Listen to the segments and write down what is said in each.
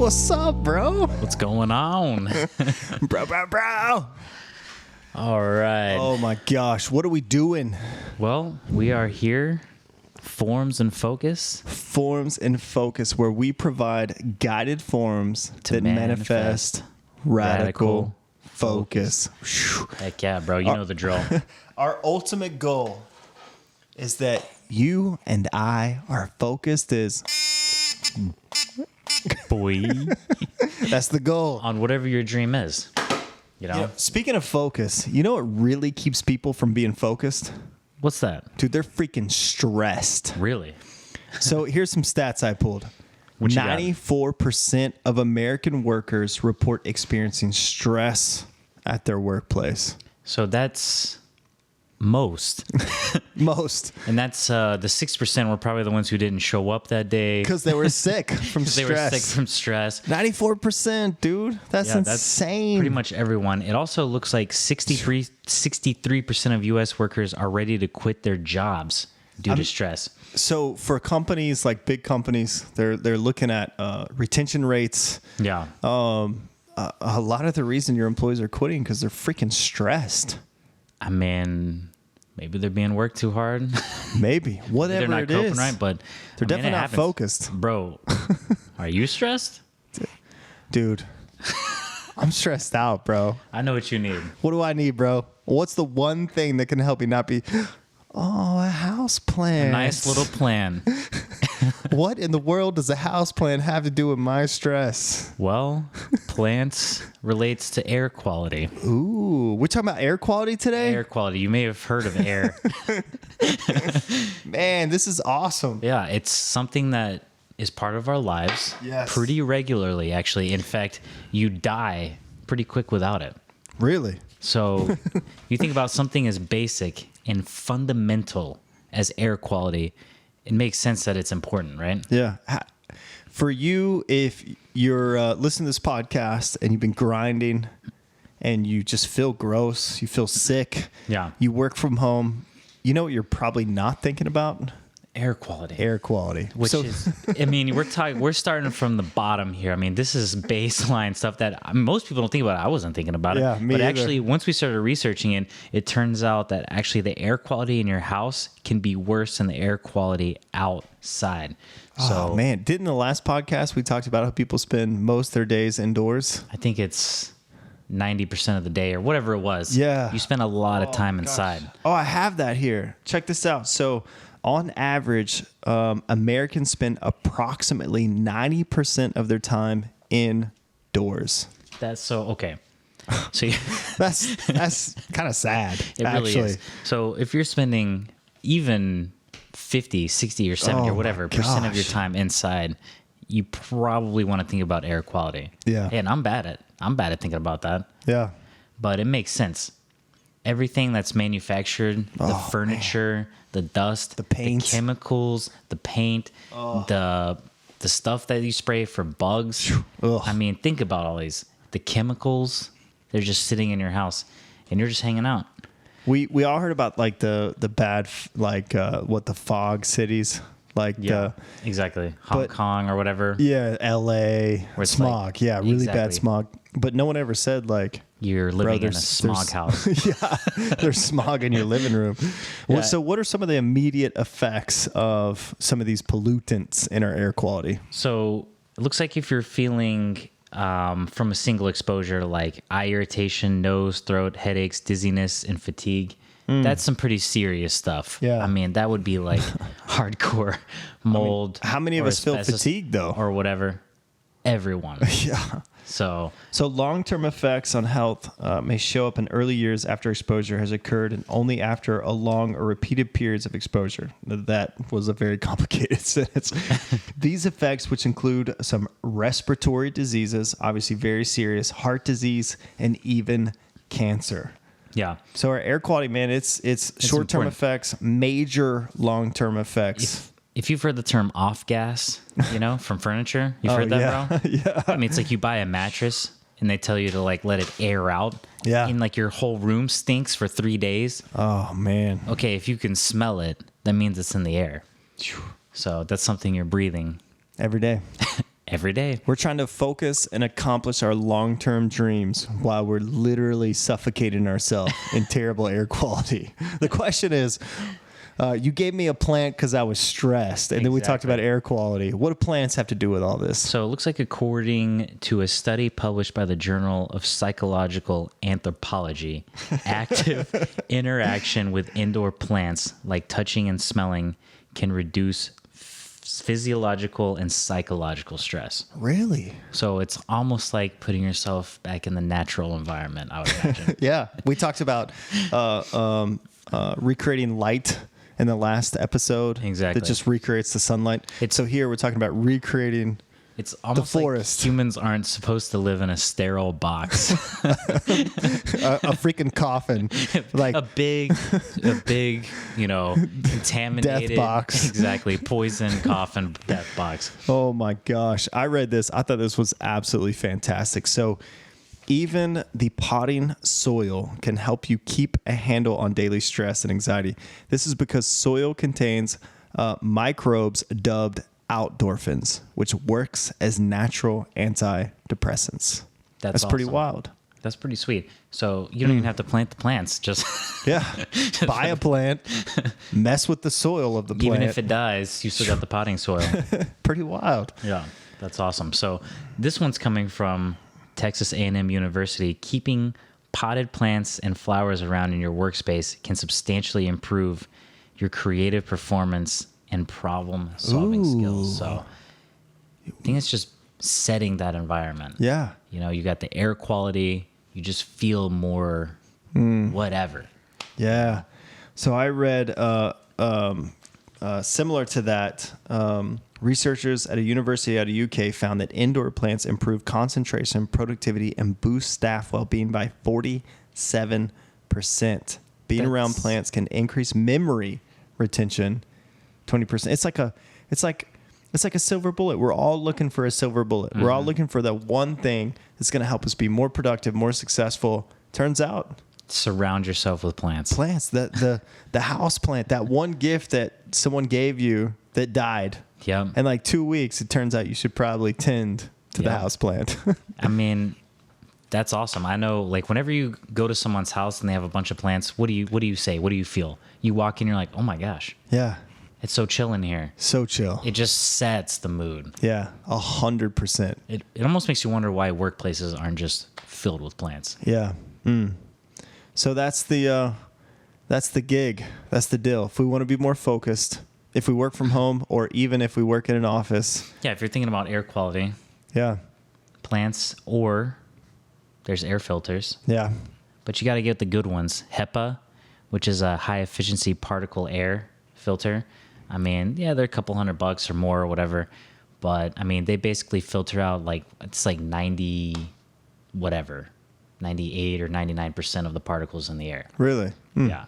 What's up, bro? What's going on? Bro. All right. Oh my gosh, what are we doing? Well, we are here. Forms and Focus. Forms and Focus, where we provide guided forms that manifest radical focus. Heck yeah, bro. You know the drill. Our ultimate goal is that you and I are focused as... Boy. That's the goal. On whatever your dream is. You know? Speaking of focus, you know what really keeps people from being focused? What's that? Dude, they're freaking stressed. Really? So here's some stats I pulled. 94% of American workers report experiencing stress at their workplace. So that's most. Most. And that's the 6% were probably the ones who didn't show up that day. Because they were sick from stress. They were sick from stress. 94%, dude. That's insane. Pretty much everyone. It also looks like 63% of U.S. workers are ready to quit their jobs due to stress. So for companies like big companies, they're looking at retention rates. Yeah. A lot of the reason your employees are quitting because they're freaking stressed. I mean, maybe they're being worked too hard. Maybe. Whatever they're not it coping is. right, but they're definitely not focused. Bro, are you stressed? Dude, I'm stressed out, bro. I know what you need. What do I need, bro? What's the one thing that can help me not be... Oh, a house plant. A nice little plan. What in the world does a house plant have to do with my stress? Well, plants relates to air quality. Ooh, we're talking about air quality today? Air quality. You may have heard of air. Man, this is awesome. Yeah, it's something that is part of our lives pretty regularly, actually. In fact, you die pretty quick without it. Really? So you think about something as basic and fundamental as air quality, it makes sense that it's important, right? Yeah. For you, if you're listening to this podcast and you've been grinding and you just feel gross, you feel sick, you work from home, you know what you're probably not thinking about? Air quality. Air quality. Which is, I mean, we're starting from the bottom here. I mean, this is baseline stuff that most people don't think about. I wasn't thinking about it. Yeah, me but either. actually, once we started researching it, it turns out that actually the air quality in your house can be worse than the air quality outside. So, man, didn't the last podcast we talked about how people spend most of their days indoors? I think it's 90% of the day or whatever it was. Yeah. You spend a lot of time inside. Oh, I have that here. Check this out. So on average, Americans spend approximately 90% of their time indoors. That's so, okay. So that's kind of sad. It really is. So if you're spending even 50, 60, or 70 or whatever percent of your time inside, you probably want to think about air quality. Yeah. And I'm bad at thinking about that. Yeah. But it makes sense. Everything that's manufactured, the furniture, the dust, the paint, the chemicals, the paint, the stuff that you spray for bugs. I mean, think about all these. The chemicals, they're just sitting in your house and you're just hanging out. We all heard about like the bad, like what the fog cities, like exactly. Hong Kong or whatever. Yeah, LA smog. Like, really bad smog. But no one ever said like you're living in a smog house. Yeah, there's smog in your living room. Well, so what are some of the immediate effects of some of these pollutants in our air quality? So it looks like if you're feeling from a single exposure, like eye irritation, nose, throat, headaches, dizziness, and fatigue, that's some pretty serious stuff. Yeah. I mean, that would be like hardcore mold. How many of us feel fatigued though? Or whatever. Everyone. Yeah. So long-term effects on health may show up in early years after exposure has occurred and only after a long or repeated periods of exposure. That was a very complicated sentence. These effects, which include some respiratory diseases, obviously very serious, heart disease, and even cancer. Yeah. So our air quality, man, it's short-term important. effects, major long-term effects. If you've heard the term off gas, from furniture, you've heard that, bro? Yeah. I mean, it's like you buy a mattress and they tell you to like let it air out. Yeah. And like your whole room stinks for 3 days. Oh, man. Okay, if you can smell it, that means it's in the air. So that's something you're breathing every day. every day. We're trying to focus and accomplish our long-term dreams while we're literally suffocating ourselves in terrible air quality. The question is, you gave me a plant because I was stressed, and then we talked about air quality. What do plants have to do with all this? So it looks like, according to a study published by the Journal of Psychological Anthropology, active interaction with indoor plants, like touching and smelling, can reduce physiological and psychological stress. Really? So it's almost like putting yourself back in the natural environment, I would imagine. Yeah. We talked about recreating light in the last episode. Exactly. That just recreates the sunlight. So here we're talking about recreating It's almost the forest. Like humans aren't supposed to live in a sterile box. a freaking coffin. Like a big, contaminated death box. Exactly. Poison coffin death box. Oh my gosh. I read this. I thought this was absolutely fantastic. So even the potting soil can help you keep a handle on daily stress and anxiety. This is because soil contains microbes dubbed endorphins, which works as natural antidepressants. That's pretty awesome. wild. That's pretty sweet. So you don't even have to plant the plants. Just buy a plant, mess with the soil of the plant. Even if it dies, you still got the potting soil. Pretty wild. Yeah, that's awesome. So this one's coming from Texas A&M University. Keeping potted plants and flowers around in your workspace can substantially improve your creative performance and problem-solving skills. So I think it's just setting that environment. Yeah. You got the air quality. You just feel more whatever. Yeah. So I read similar to that. Researchers at a university out of UK found that indoor plants improve concentration, productivity, and boost staff well-being by 47%. Being around plants can increase memory retention 20%. It's like a silver bullet. We're all looking for a silver bullet. We're all looking for that one thing that's going to help us be more productive, more successful. Turns out, surround yourself with plants. Plants. The house plant, that one gift that someone gave you that died. Yeah. In like 2 weeks, it turns out you should probably tend to the house plant. I mean, that's awesome. I know, like, whenever you go to someone's house and they have a bunch of plants, what do you say? What do you feel? You walk in, you're like, oh my gosh. Yeah. It's so chill in here. So chill. It just sets the mood. Yeah, 100%. It almost makes you wonder why workplaces aren't just filled with plants. Yeah. So that's the gig. That's the deal. If we want to be more focused, if we work from home, or even if we work in an office. Yeah, if you're thinking about air quality. Yeah. Plants, or there's air filters. Yeah. But you got to get the good ones. HEPA, which is a high efficiency particle air filter. I mean, yeah, they're a couple $100 or more or whatever. But I mean, they basically filter out it's like 98 or 99% of the particles in the air. Really? Yeah.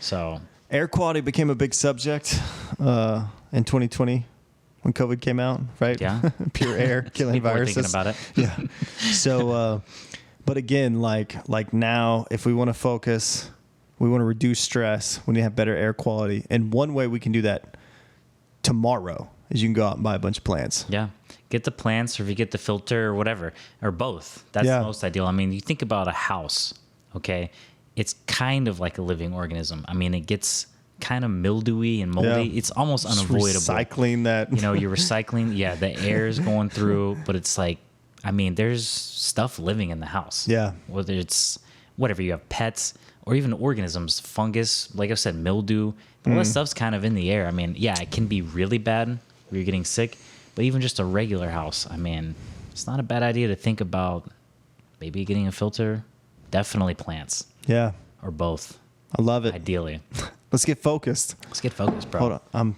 So air quality became a big subject in 2020 when COVID came out, right? Yeah. Pure air killing people viruses. were thinking about it. Yeah. So, but again, like now, if we want to focus, we want to reduce stress, we need to have better air quality. And one way we can do that tomorrow is you can go out and buy a bunch of plants. Yeah. Get the plants, or if you get the filter or whatever, or both. That's the most ideal. I mean, you think about a house, okay? It's kind of like a living organism. I mean, it gets kind of mildewy and moldy. Yeah. It's almost unavoidable. Recycling that. You're recycling. Yeah, the air is going through, but it's like, I mean, there's stuff living in the house. Yeah. Whether it's whatever, you have pets or even organisms, fungus, like I said, mildew. All that stuff's kind of in the air. I mean, yeah, it can be really bad where you're getting sick, but even just a regular house, I mean, it's not a bad idea to think about maybe getting a filter. Definitely plants. Yeah. Or both. I love it. Ideally. Let's get focused. Let's get focused, bro. Hold on. I'm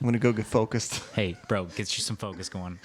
going to go get focused. Hey, bro, get you some focus going.